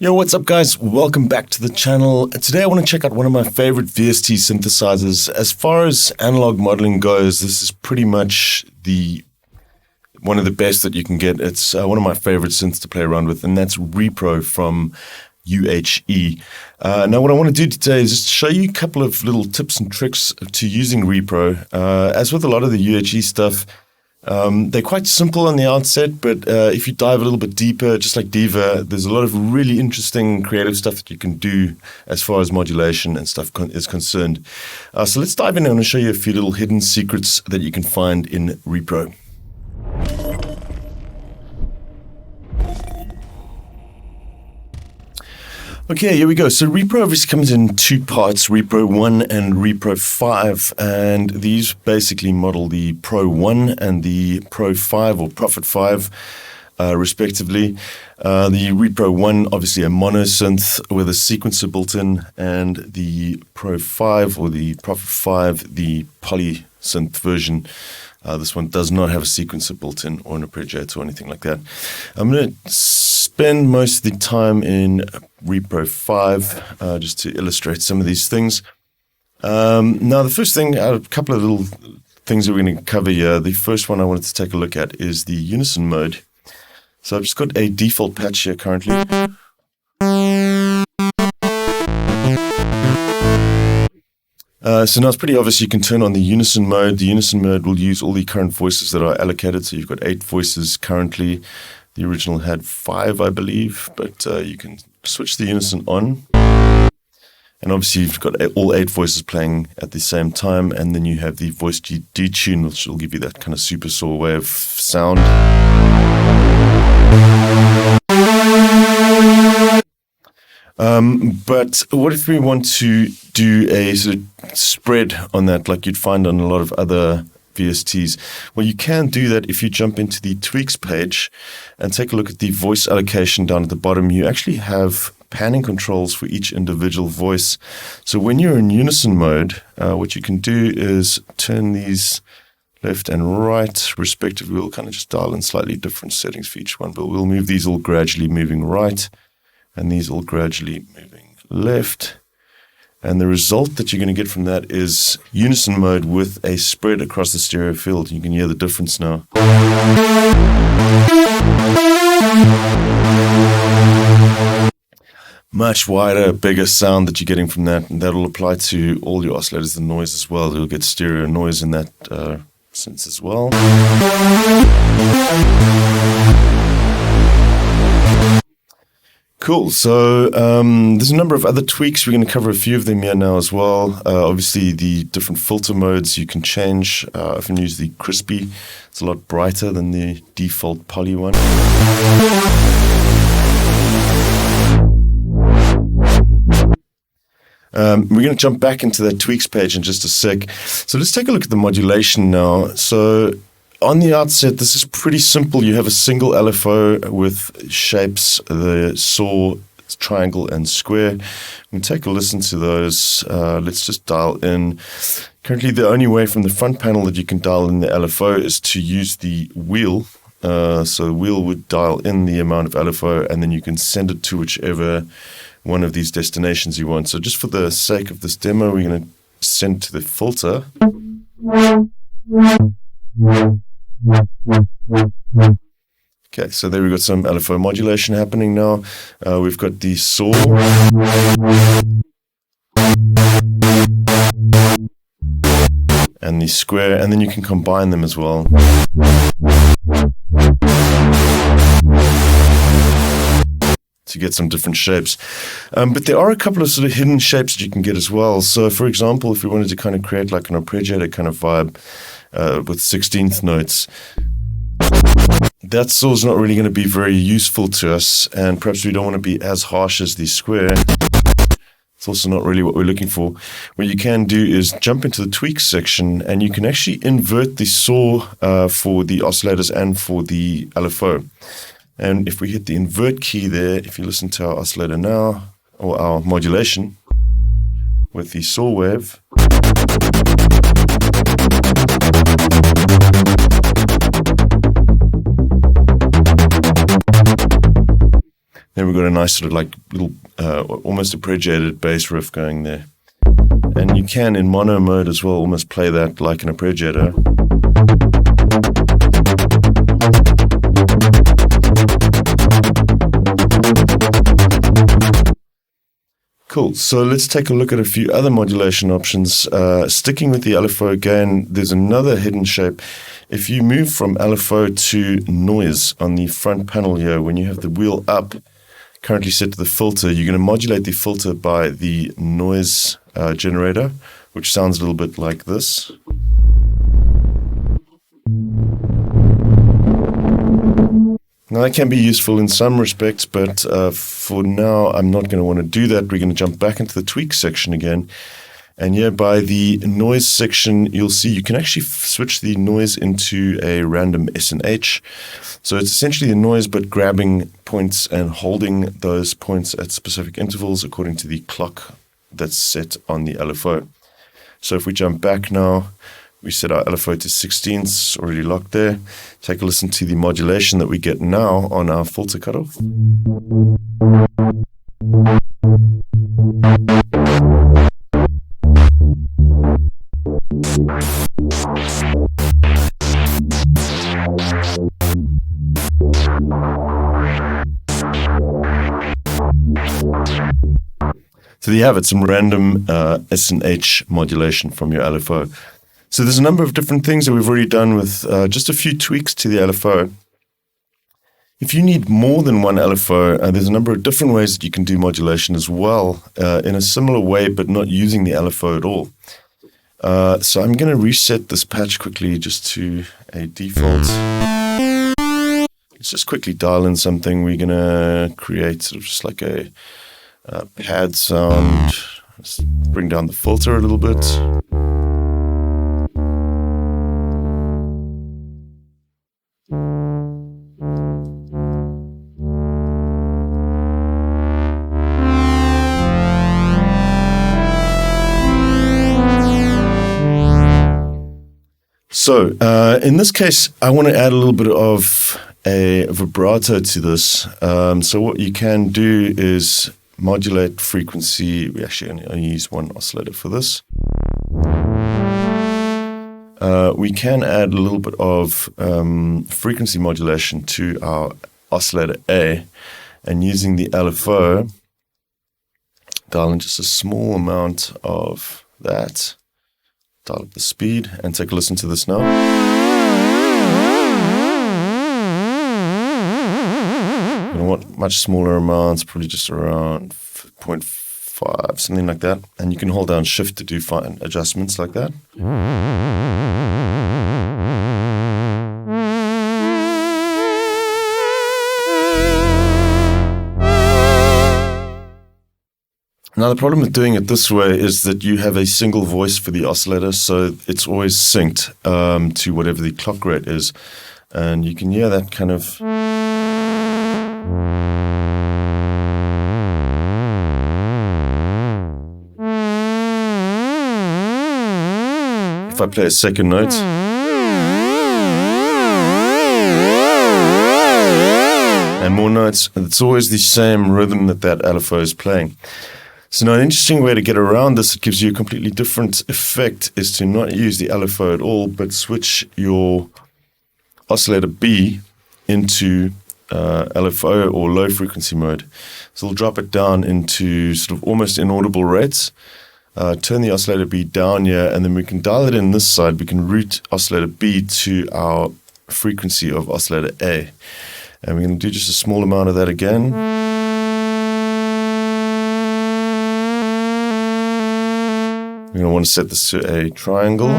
Yo, what's up guys? Welcome back to the channel. Today I want to check out one of my favorite VST synthesizers. As far as analog modeling goes, this is pretty much one of the best that you can get. It's one of my favorite synths to play around with, and that's Repro from UHE. Now what I want to do today is just show you a couple of little tips and tricks to using Repro. As with a lot of the UHE stuff, they're quite simple on the outset, but if you dive a little bit deeper, just like Diva, there's a lot of really interesting creative stuff that you can do as far as modulation and stuff is concerned. So let's dive in and I'm going to show you a few little hidden secrets that you can find in Repro. Okay, here we go. So Repro obviously comes in two parts, Repro 1 and Repro 5, and these basically model the Pro 1 and the Pro 5 or Prophet 5, respectively. The Repro 1, obviously a mono synth with a sequencer built in, and the Pro 5 or the Prophet 5, the Polysynth version. This one does not have a sequencer built in or an arpeggiator or anything like that. I'm going to spend most of the time in Repro 5 just to illustrate some of these things. Now, the first thing, a couple of little things that we're going to cover here. The first one I wanted to take a look at is the unison mode. So I've just got a default patch here currently. So now it's pretty obvious you can turn on the unison mode. The unison mode will use all the current voices that are allocated. So you've got 8 voices currently. The original had 5, I believe, but you can switch the unison on. And obviously you've got all 8 voices playing at the same time, and then you have the voice detune, which will give you that kind of super saw wave sound. But what if we want to do a sort of spread on that like you'd find on a lot of other VSTs? Well, you can do that if you jump into the tweaks page and take a look at the voice allocation down at the bottom. You actually have panning controls for each individual voice. So when you're in unison mode, what you can do is turn these left and right respectively. We'll kind of just dial in slightly different settings for each one, but we'll move these all gradually moving right and these all gradually moving left. And the result that you're going to get from that is unison mode with a spread across the stereo field. You can hear the difference now. Much wider, bigger sound that you're getting from that, and that'll apply to all your oscillators and noise as well. You'll get stereo noise in that sense as well. Cool. So there's a number of other tweaks. We're going to cover a few of them here now as well. Obviously, the different filter modes you can change. I often use the crispy. It's a lot brighter than the default poly one. We're going to jump back into that tweaks page in just a sec. So let's take a look at the modulation now. So on the outset, this is pretty simple. You have a single LFO with shapes, the saw, triangle, and square. We can take a listen to those. Let's just dial in. Currently, the only way from the front panel that you can dial in the LFO is to use the wheel. So the wheel would dial in the amount of LFO, and then you can send it to whichever one of these destinations you want. So just for the sake of this demo, we're going to send to the filter. Okay, so there we've got some LFO modulation happening now. We've got the saw. And the square, and then you can combine them as well. To get some different shapes. But there are a couple of sort of hidden shapes that you can get as well. So for example, if we wanted to kind of create like an arpeggiator kind of vibe with 16th notes, that saw is not really going to be very useful to us, and perhaps we don't want to be as harsh as the square. It's also not really what we're looking for. What you can do is jump into the tweaks section, and you can actually invert the saw for the oscillators and for the LFO. And if we hit the invert key there, if you listen to our oscillator now, or our modulation with the saw wave, Then we've got a nice sort of like little, almost arpeggiated bass riff going there. And you can, in mono mode as well, almost play that like an arpeggiator. Cool, so let's take a look at a few other modulation options. Sticking with the LFO again, there's another hidden shape. If you move from LFO to noise on the front panel here, when you have the wheel up, currently set to the filter, you're going to modulate the filter by the noise generator, which sounds a little bit like this. Now, that can be useful in some respects, but for now, I'm not going to want to do that. We're going to jump back into the tweak section again. And here by the noise section, you'll see you can actually switch the noise into a random SNH. So it's essentially the noise, but grabbing points and holding those points at specific intervals according to the clock that's set on the LFO. So if we jump back now, we set our LFO to 16ths, already locked there. Take a listen to the modulation that we get now on our filter cutoff. So there you have it, some random S&H modulation from your LFO. So there's a number of different things that we've already done with just a few tweaks to the LFO. If you need more than one LFO, there's a number of different ways that you can do modulation as well in a similar way, but not using the LFO at all. So I'm going to reset this patch quickly just to a default. Let's just quickly dial in something. We're going to create sort of just like a pad sound. Let's bring down the filter a little bit. So in this case, I want to add a little bit of a vibrato to this. So what you can do is modulate frequency. We actually only use one oscillator for this. We can add a little bit of frequency modulation to our oscillator A, and using the LFO, dial in just a small amount of that. Dial up the speed and take a listen to this now. You want much smaller amounts, probably just around 0.5, something like that. And you can hold down Shift to do fine adjustments like that. Now, the problem with doing it this way is that you have a single voice for the oscillator, so it's always synced to whatever the clock rate is. And you can hear that kind of... If I play a second note... and more notes, it's always the same rhythm that LFO is playing. So now an interesting way to get around this, it gives you a completely different effect, is to not use the LFO at all, but switch your oscillator B into LFO or low frequency mode. So we'll drop it down into sort of almost inaudible rates. Turn the oscillator B down here, and then we can dial it in this side. We can route oscillator B to our frequency of oscillator A. And we're going to do just a small amount of that again. We're going to want to set this to a triangle.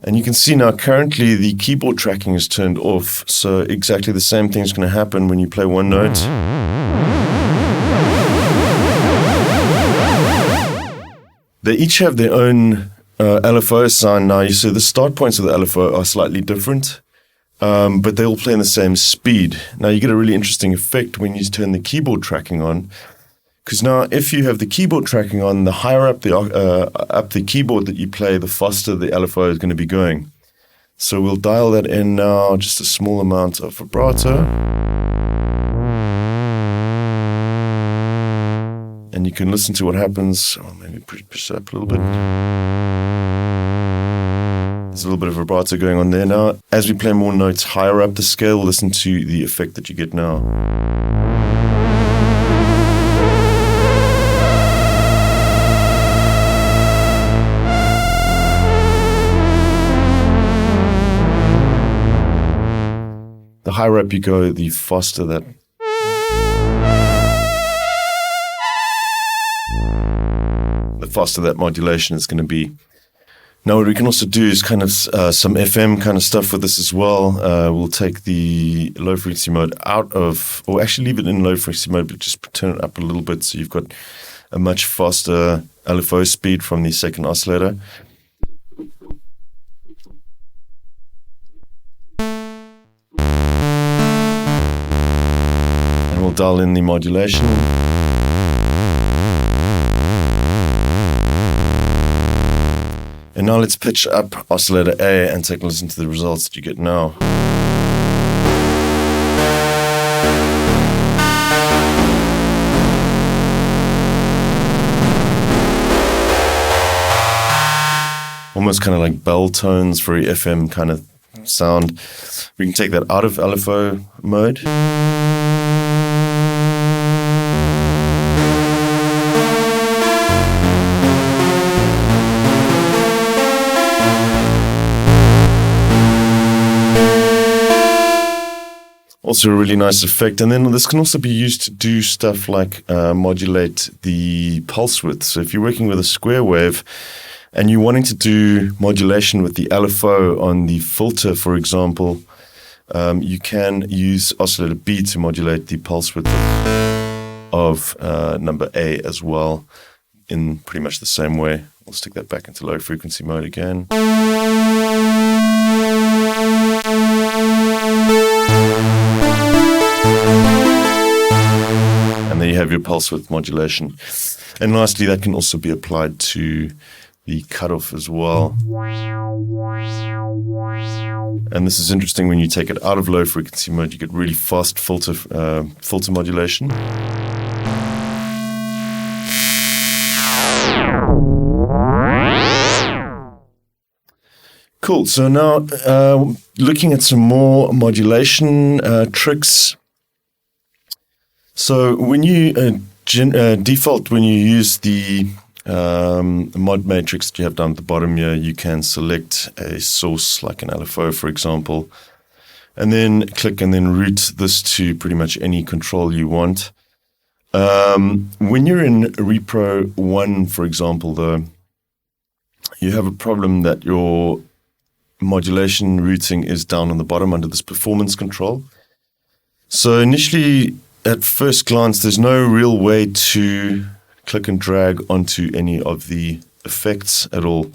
And you can see now currently the keyboard tracking is turned off. So exactly the same thing is going to happen when you play one note. They each have their own LFO assigned now. You see the start points of the LFO are slightly different. But they all play in the same speed. Now you get a really interesting effect when you turn the keyboard tracking on, Because now, if you have the keyboard tracking on, the higher up the keyboard that you play, the faster the LFO is going to be going. So we'll dial that in now, just a small amount of vibrato. And you can listen to what happens. Oh, maybe push that up a little bit. There's a little bit of vibrato going on there now. As we play more notes higher up the scale, listen to the effect that you get now. The higher up you go, the faster that modulation is going to be. Now, what we can also do is kind of some FM kind of stuff with this as well. We'll take the low frequency mode out of, or actually leave it in low frequency mode, but just turn it up a little bit so you've got a much faster LFO speed from the second oscillator. And we'll dial in the modulation. And now let's pitch up oscillator A and take a listen to the results that you get now. Almost kind of like bell tones, very FM kind of sound. We can take that out of LFO mode. Also a really nice effect. And then this can also be used to do stuff like modulate the pulse width. So if you're working with a square wave and you're wanting to do modulation with the LFO on the filter, for example, you can use oscillator B to modulate the pulse width of number A as well in pretty much the same way. We'll stick that back into low frequency mode again. And there you have your pulse width modulation. And lastly, that can also be applied to the cutoff as well. And this is interesting when you take it out of low frequency mode, you get really fast filter modulation. Cool. So now looking at some more modulation tricks. So when you default, when you use the mod matrix that you have down at the bottom here, you can select a source like an LFO, for example, and then click and then route this to pretty much any control you want. When you're in Repro 1, for example, though, you have a problem that your modulation routing is down on the bottom under this performance control. So initially, at first glance, there's no real way to click and drag onto any of the effects at all.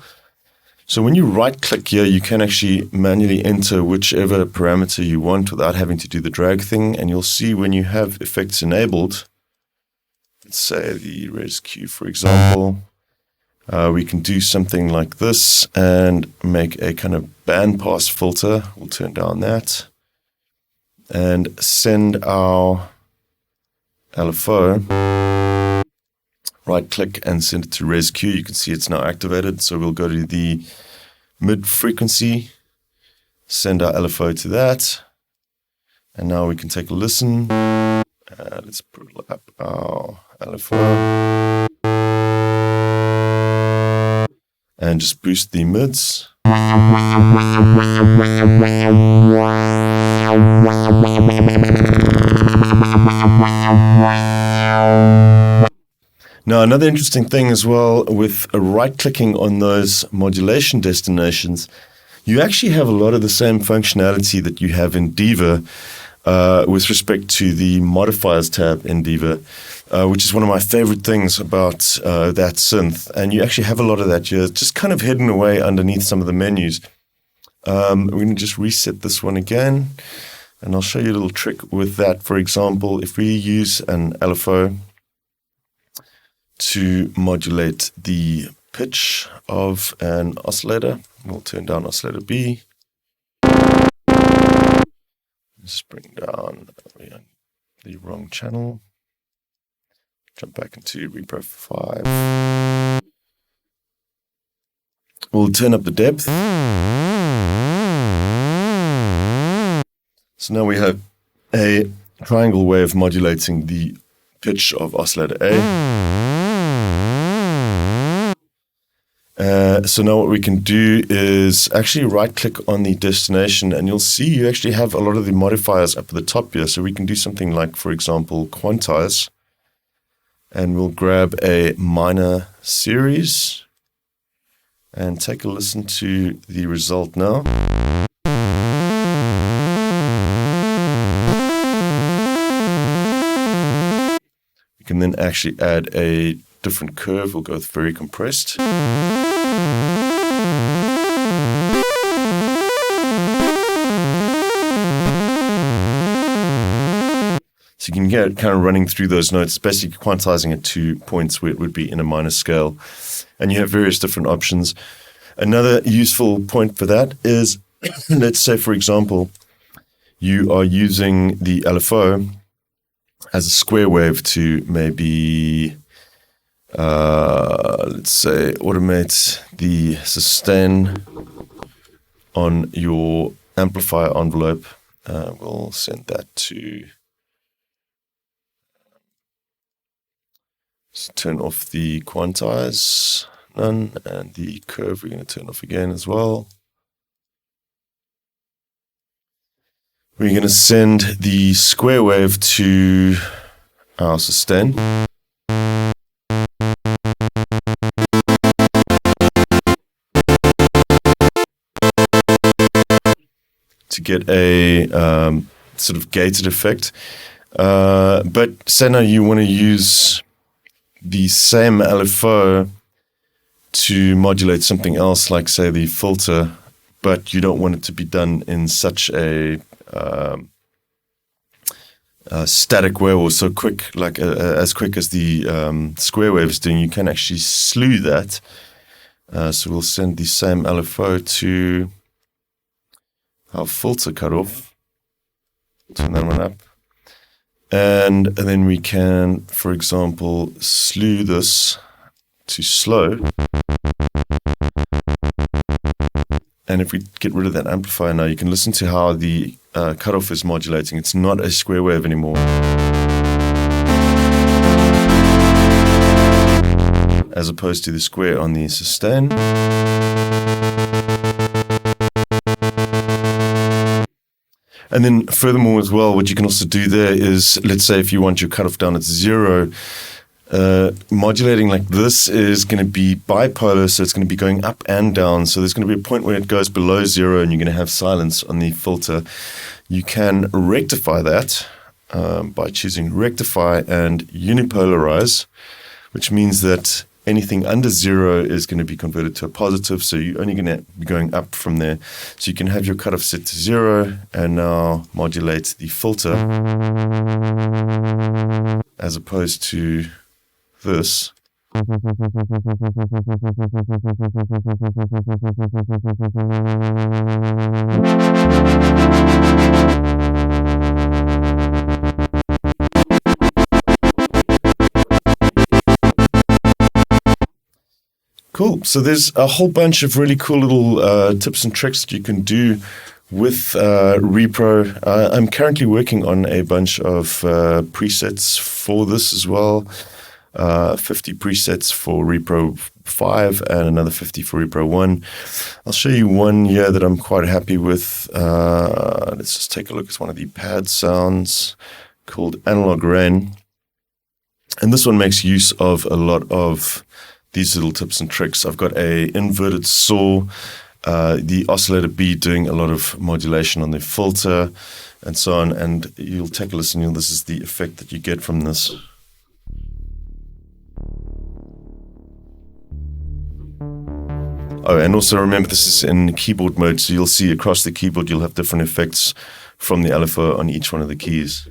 So when you right click here, you can actually manually enter whichever parameter you want without having to do the drag thing. And you'll see when you have effects enabled, let's say the res Q, for example, we can do something like this and make a kind of bandpass filter. We'll turn down that and send our LFO, right click and send it to res Q. You can see it's now activated. So we'll go to the mid frequency, send our LFO to that. And now we can take a listen. Let's put up our LFO and just boost the mids. Now, another interesting thing as well with right-clicking on those modulation destinations, you actually have a lot of the same functionality that you have in Diva with respect to the modifiers tab in Diva, which is one of my favorite things about that synth. And you actually have a lot of that here, just kind of hidden away underneath some of the menus. We're going to just reset this one again, and I'll show you a little trick with that. For example, if we use an LFO, to modulate the pitch of an oscillator. We'll turn down oscillator B. Just bring down the wrong channel. Jump back into Repro 5. We'll turn up the depth. So now we have a triangle way of modulating the pitch of oscillator A. So now what we can do is actually right-click on the destination, and you'll see you actually have a lot of the modifiers up at the top here. So we can do something like, for example, quantize, and we'll grab a minor series and take a listen to the result now. We can then actually add a different curve. We'll go with very compressed. So you can get it kind of running through those notes, basically quantizing at 2 points where it would be in a minor scale. And you have various different options. Another useful point for that is, let's say, for example, you are using the LFO as a square wave to maybe, let's say, automate the sustain on your amplifier envelope. We'll send that to... So turn off the quantize, none, and the curve we're going to turn off again as well. We're going to send the square wave to our sustain. To get a sort of gated effect. But say now you want to use the same LFO to modulate something else, like say the filter, but you don't want it to be done in such a static way or so quick, like as quick as the square wave is doing. You can actually slew that. So we'll send the same LFO to our filter cutoff. Turn that one up. And then we can, for example, slew this to slow. And if we get rid of that amplifier now, you can listen to how the cutoff is modulating. It's not a square wave anymore. As opposed to the square on the sustain. And then furthermore as well, what you can also do there is, let's say if you want your cutoff down at 0, modulating like this is going to be bipolar, so it's going to be going up and down. So there's going to be a point where it goes below 0 and you're going to have silence on the filter. You can rectify that by choosing rectify and unipolarize, which means that anything under 0 is going to be converted to a positive, so you're only going to be going up from there. So you can have your cutoff set to 0 and now modulate the filter as opposed to this. Cool. So there's a whole bunch of really cool little tips and tricks that you can do with Repro. I'm currently working on a bunch of presets for this as well. 50 presets for Repro 5 and another 50 for Repro 1. I'll show you one here that I'm quite happy with. Let's just take a look. It's one of the pad sounds called Analog Rain. And this one makes use of a lot of these little tips and tricks. I've got a inverted saw, the oscillator B doing a lot of modulation on the filter and so on. And you'll take a listen. This is the effect that you get from this. Oh, and also remember this is in keyboard mode, so you'll see across the keyboard you'll have different effects from the LFO on each one of the keys.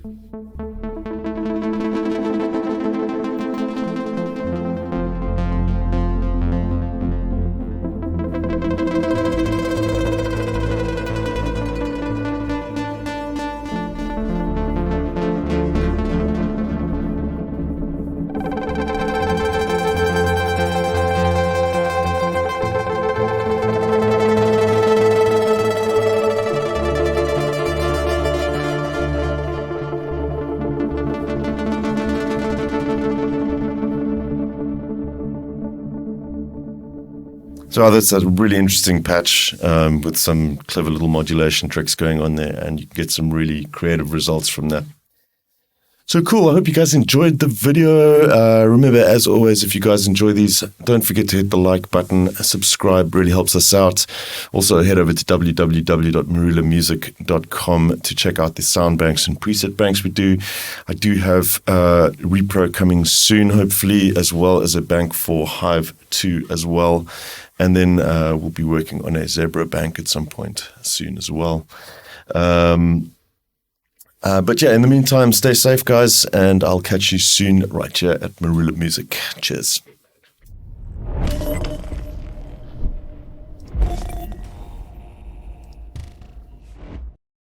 So that's a really interesting patch with some clever little modulation tricks going on there, and you can get some really creative results from that. So cool. I hope you guys enjoyed the video. Remember, as always, if you guys enjoy these, don't forget to hit the like button. Subscribe really helps us out. Also, head over to www.marulamusic.com to check out the sound banks and preset banks we do. I do have Repro coming soon, hopefully, as well as a bank for Hive 2 as well. And then we'll be working on a Zebra bank at some point soon as well. But yeah, in the meantime, stay safe, guys, and I'll catch you soon right here at Marula Music. Cheers.